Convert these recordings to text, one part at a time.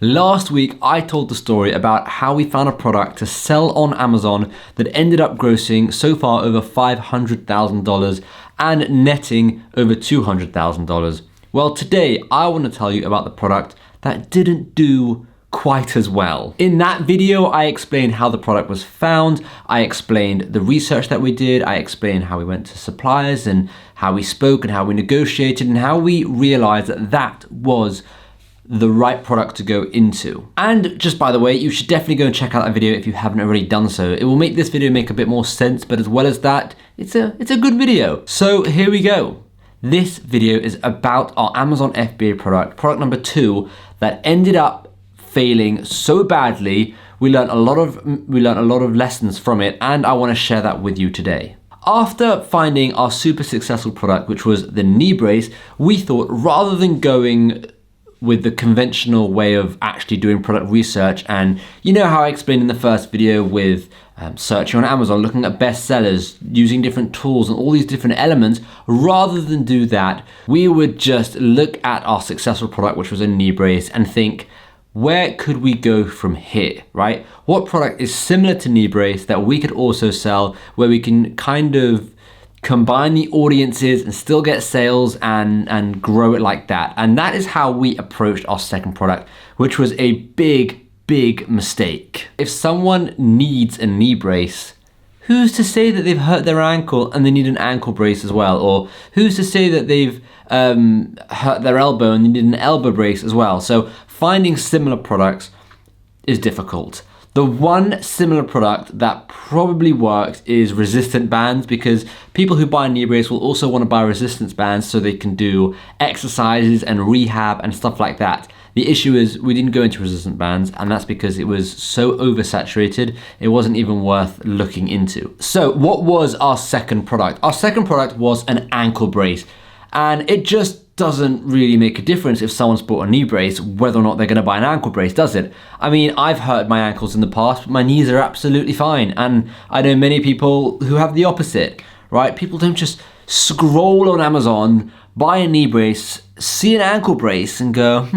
Last week, I told the story about how we found a product to sell on Amazon that ended up grossing so far over $500,000 and netting over $200,000. Well, today I want to tell you about the product that didn't do quite as well. In that video, I explained how the product was found, I explained the research that we did, I explained how we went to suppliers and how we spoke and how we negotiated and how we realized that that was the right product to go into. And just by the way, you should definitely go and check out that video if you haven't already done so. It will make this video make a bit more sense, but as well as that, it's a good video. So here we go. This video is about our Amazon FBA product number 2, that ended up failing so badly. We learned a lot of lessons from it, and I want to share that with you today. After finding our super successful product, which was the knee brace, we thought rather than going with the conventional way of actually doing product research, and you know how I explained in the first video with searching on Amazon, looking at bestsellers, using different tools and all these different elements, rather than do that, we would just look at our successful product, which was a knee brace, and think, where could we go from here, right? What product is similar to knee brace that we could also sell, where we can kind of combine the audiences and still get sales and grow it like that. And that is how we approached our second product, which was a big mistake. If someone needs a knee brace, who's to say that they've hurt their ankle and they need an ankle brace as well? Or who's to say that they've hurt their elbow and they need an elbow brace as well? So finding similar products is difficult. The one similar product that probably works is resistant bands, because people who buy a knee brace will also want to buy resistance bands so they can do exercises and rehab and stuff like that. The issue is we didn't go into resistant bands, and that's because it was so oversaturated, it wasn't even worth looking into. So what was our second product? Our second product was an ankle brace, and it just doesn't really make a difference if someone's bought a knee brace, whether or not they're going to buy an ankle brace, does it? I mean, I've hurt my ankles in the past, but my knees are absolutely fine. And I know many people who have the opposite, right? People don't just scroll on Amazon, buy a knee brace, see an ankle brace and go,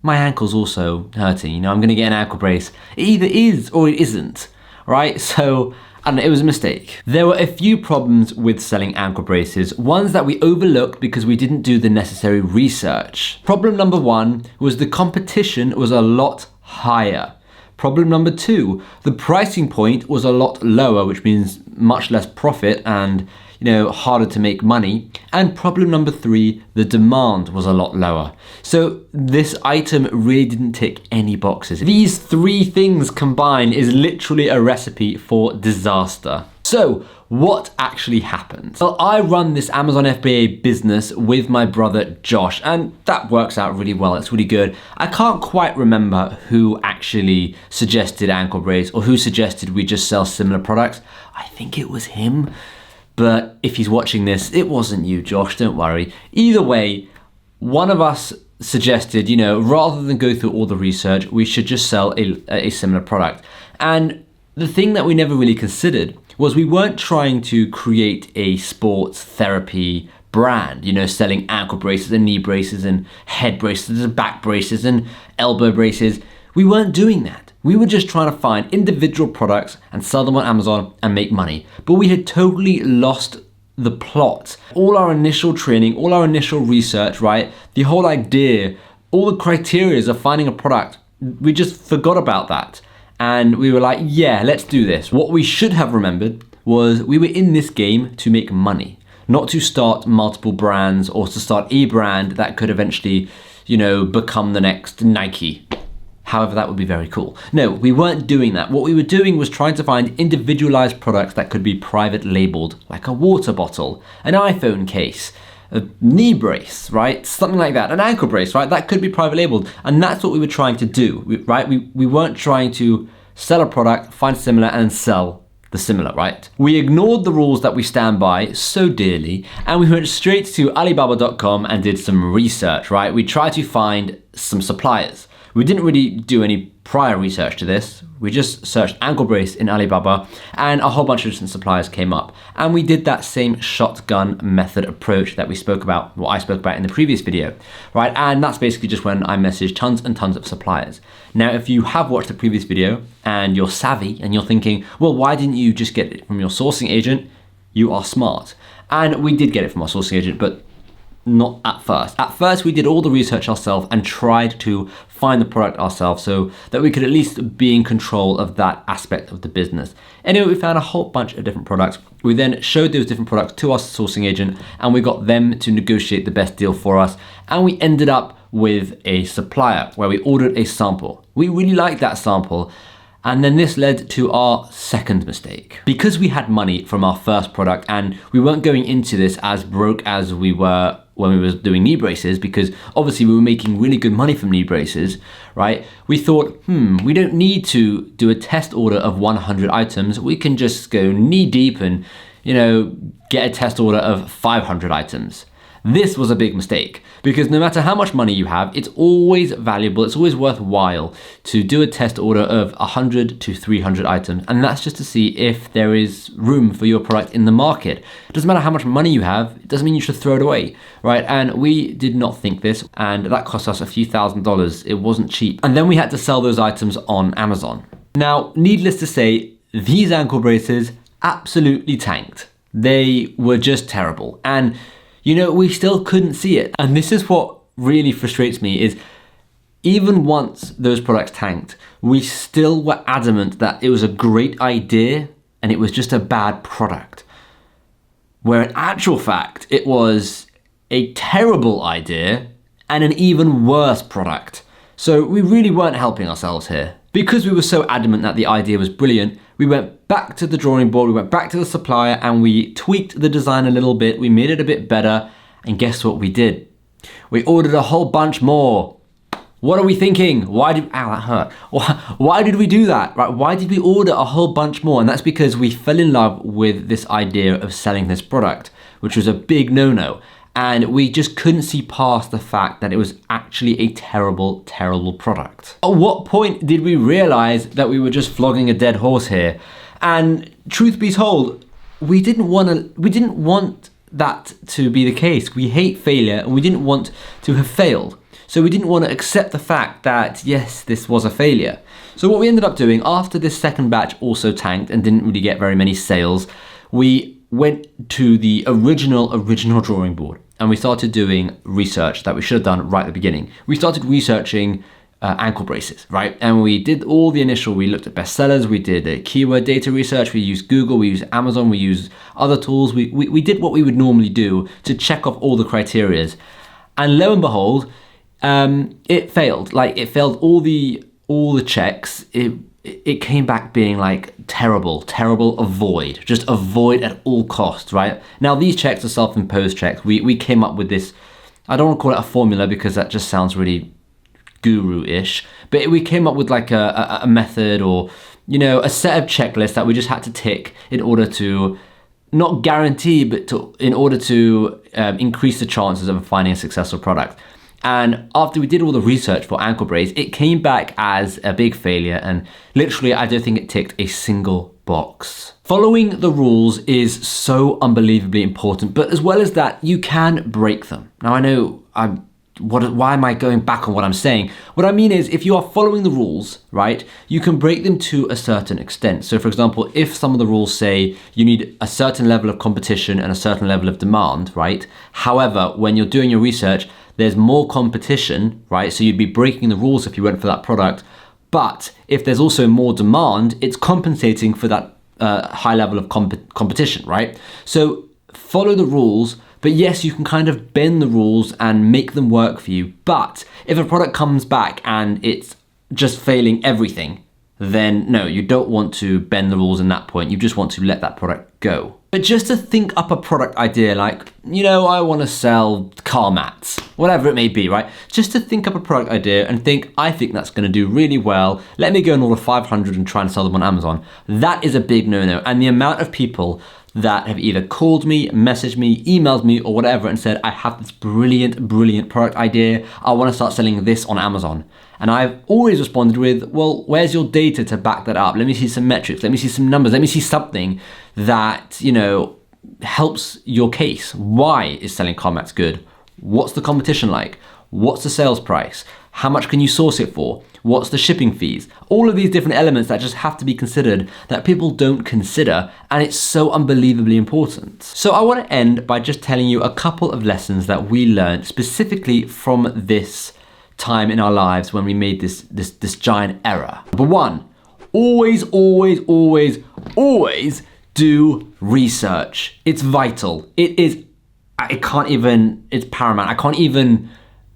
my ankle's also hurting, I'm going to get an ankle brace. It either is or it isn't, right? So and it was a mistake. There were a few problems with selling ankle braces, ones that we overlooked because we didn't do the necessary research. Problem number 1 was the competition was a lot higher. Problem number 2, the pricing point was a lot lower, which means much less profit and harder to make money. And problem number 3, the demand was a lot lower. So this item really didn't tick any boxes. These 3 things combined is literally a recipe for disaster. So what actually happened? Well, I run this Amazon FBA business with my brother Josh, and that works out really well. It's really good. I can't quite remember who actually suggested ankle brace or who suggested we just sell similar products. I think it was him. But if he's watching this, it wasn't you, Josh, don't worry. Either way, one of us suggested, rather than go through all the research, we should just sell a similar product. And the thing that we never really considered was we weren't trying to create a sports therapy brand, selling ankle braces and knee braces and head braces and back braces and elbow braces. We weren't doing that. We were just trying to find individual products and sell them on Amazon and make money. But we had totally lost the plot. All our initial training, all our initial research, right? The whole idea, all the criteria of finding a product, we just forgot about that. And we were like, yeah, let's do this. What we should have remembered was we were in this game to make money, not to start multiple brands or to start a brand that could eventually, become the next Nike. However, that would be very cool. No, we weren't doing that. What we were doing was trying to find individualized products that could be private labeled, like a water bottle, an iPhone case, a knee brace, right? Something like that, an ankle brace, right? That could be private labeled. And that's what we were trying to do, right? We weren't trying to sell a product, find similar, and sell the similar, right? We ignored the rules that we stand by so dearly, and we went straight to Alibaba.com and did some research, right? We tried to find some suppliers. We didn't really do any prior research to this. We just searched ankle brace in Alibaba and a whole bunch of different suppliers came up. And we did that same shotgun method approach that I spoke about in the previous video, right? And that's basically just when I messaged tons and tons of suppliers. Now, if you have watched the previous video and you're savvy and you're thinking, well, why didn't you just get it from your sourcing agent? You are smart. And we did get it from our sourcing agent, but not at first. At first, we did all the research ourselves and tried to find the product ourselves so that we could at least be in control of that aspect of the business. Anyway, we found a whole bunch of different products. We then showed those different products to our sourcing agent and we got them to negotiate the best deal for us. And we ended up with a supplier where we ordered a sample. We really liked that sample. And then this led to our second mistake. Because we had money from our first product and we weren't going into this as broke as we were when we were doing knee braces, because obviously we were making really good money from knee braces, right? We thought, we don't need to do a test order of 100 items. We can just go knee deep and, get a test order of 500 items. This was a big mistake because no matter how much money you have, it's always valuable, it's always worthwhile to do a test order of 100 to 300 items. And that's just to see if there is room for your product in the market. It doesn't matter how much money you have, it doesn't mean you should throw it away, right? And we did not think this, and that cost us a few $1,000s. It wasn't cheap. And then we had to sell those items on Amazon. Now, needless to say, these ankle braces absolutely tanked. They were just terrible. And we still couldn't see it. And this is what really frustrates me is even once those products tanked, we still were adamant that it was a great idea and it was just a bad product. Where in actual fact, it was a terrible idea and an even worse product. So we really weren't helping ourselves here. Because we were so adamant that the idea was brilliant, we went back to the drawing board, we went back to the supplier and we tweaked the design a little bit, we made it a bit better, and guess what we did? We ordered a whole bunch more. What are we thinking? That hurt. Why did we do that? Right? Why did we order a whole bunch more? And that's because we fell in love with this idea of selling this product, which was a big no-no. And we just couldn't see past the fact that it was actually a terrible, terrible product. At what point did we realize that we were just flogging a dead horse here? And truth be told, we didn't want that to be the case. We hate failure and we didn't want to have failed. So we didn't want to accept the fact that, yes, this was a failure. So what we ended up doing after this second batch also tanked and didn't really get very many sales, we went to the original drawing board and we started doing research that we should have done right at the beginning. We started researching ankle braces, right? And we did all the initial, we looked at bestsellers, we did keyword data research, we used Google, we used Amazon, we used other tools. We did what we would normally do to check off all the criterias. And lo and behold, it failed. Like it failed all the checks. It came back being like terrible, avoid, just avoid at all costs, right? Now these checks are self-imposed checks. We came up with this, I don't want to call it a formula because that just sounds really guru-ish, but we came up with like a method or, a set of checklists that we just had to tick in order to not guarantee, but in order to increase the chances of finding a successful product. And after we did all the research for ankle brace, it came back as a big failure. And literally, I don't think it ticked a single box. Following the rules is so unbelievably important, but as well as that, you can break them. Now I know why am I going back on what I'm saying? What I mean is if you are following the rules, right, you can break them to a certain extent. So for example, if some of the rules say you need a certain level of competition and a certain level of demand, right? However, when you're doing your research, there's more competition, right? So you'd be breaking the rules if you went for that product. But if there's also more demand, it's compensating for that high level of competition, right? So follow the rules, but yes, you can kind of bend the rules and make them work for you. But if a product comes back and it's just failing everything, then no, you don't want to bend the rules in that point. You just want to let that product go. But just to think up a product idea like, I want to sell car mats, whatever it may be, right? Just to think up a product idea and think, I think that's going to do really well. Let me go and order 500 and try and sell them on Amazon. That is a big no-no. And the amount of people that have either called me, messaged me, emailed me or whatever and said, I have this brilliant product idea. I want to start selling this on Amazon. And I've always responded with, well, where's your data to back that up? Let me see some metrics. Let me see some numbers. Let me see something that, helps your case. Why is selling car mats good? What's the competition like? What's the sales price? How much can you source it for? What's the shipping fees? All of these different elements that just have to be considered that people don't consider, and it's so unbelievably important. So I want to end by just telling you a couple of lessons that we learned specifically from this time in our lives when we made this giant error. Number one, always do research. It's vital. It's paramount. I can't even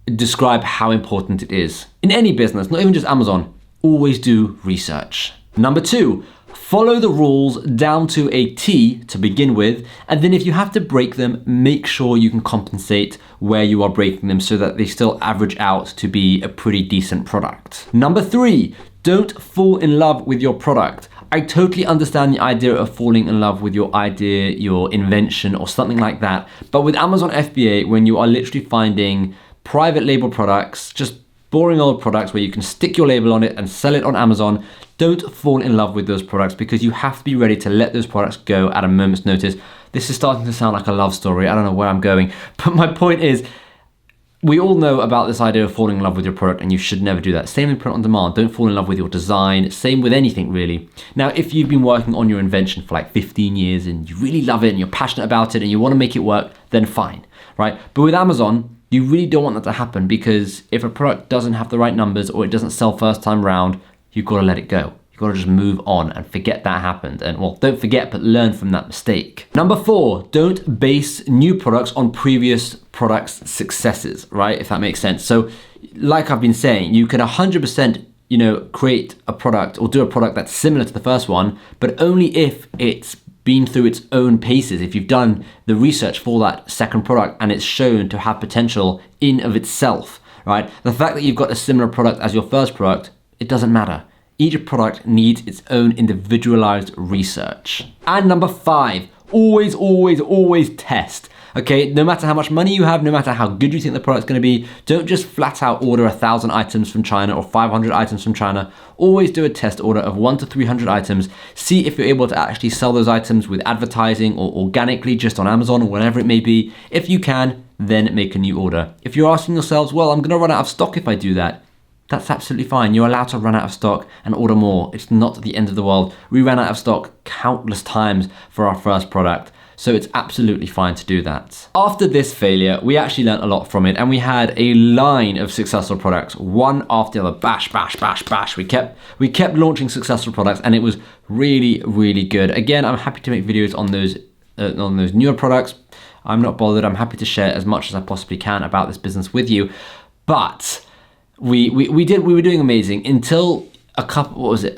describe how important it is. In any business, not even just Amazon, always do research. Number two, follow the rules down to a T to begin with, and then if you have to break them, make sure you can compensate where you are breaking them so that they still average out to be a pretty decent product. Number three, don't fall in love with your product. I totally understand the idea of falling in love with your idea, your invention, or something like that. But with Amazon FBA, when you are literally finding private label products, just boring old products where you can stick your label on it and sell it on Amazon, don't fall in love with those products because you have to be ready to let those products go at a moment's notice. This is starting to sound like a love story. I don't know where I'm going. But my point is, we all know about this idea of falling in love with your product, and you should never do that. Same with print on demand. Don't fall in love with your design. Same with anything, really. Now, if you've been working on your invention for like 15 years and you really love it and you're passionate about it and you want to make it work, then fine, right? But with Amazon, you really don't want that to happen because if a product doesn't have the right numbers or it doesn't sell first time round, you've got to let it go. You've got to just move on and forget that happened. And well, don't forget, but learn from that mistake. Number four, don't base new products on previous products' successes, right? If that makes sense. So like I've been saying, you can 100%, create a product or do a product that's similar to the first one, but only if it's been through its own paces. If you've done the research for that second product and it's shown to have potential in of itself, right? The fact that you've got a similar product as your first product, it doesn't matter. Each product needs its own individualized research. And number five, always test. Okay, no matter how much money you have, no matter how good you think the product's gonna be, don't just flat out order 1,000 items from China or 500 items from China. Always do a test order of 100 to 300 items. See if you're able to actually sell those items with advertising or organically just on Amazon or whatever it may be. If you can, then make a new order. If you're asking yourselves, well, I'm gonna run out of stock if I do that, that's absolutely fine. You're allowed to run out of stock and order more. It's not the end of the world. We ran out of stock countless times for our first product, so it's absolutely fine to do that. After this failure, we actually learned a lot from it, and we had a line of successful products, one after the other, bash. We kept launching successful products, and it was really good. Again, I'm happy to make videos on those newer products. I'm not bothered. I'm happy to share as much as I possibly can about this business with you, but we were doing amazing until I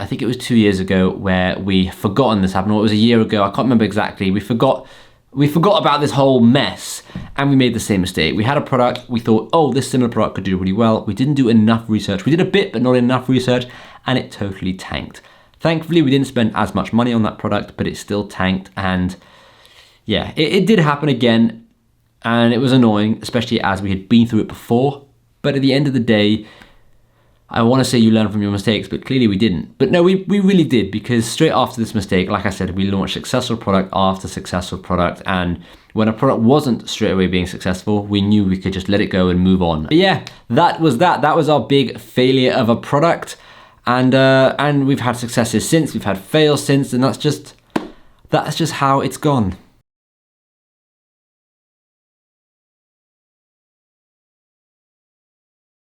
think it was 2 years ago where we forgotten this happened, or it was a year ago, I can't remember exactly. We forgot about this whole mess and we made the same mistake. We had a product, we thought, oh, this similar product could do really well. We didn't do enough research. We did a bit, but not enough research, and it totally tanked. Thankfully, we didn't spend as much money on that product, but it still tanked. And yeah, it did happen again, and it was annoying, especially as we had been through it before. But at the end of the day, I want to say you learn from your mistakes, but clearly we didn't. But no, we really did, because straight after this mistake, like I said, we launched successful product after successful product. And when a product wasn't straight away being successful, we knew we could just let it go and move on. But yeah, that was our big failure of a product. And we've had successes since, we've had fails since, and that's just how it's gone.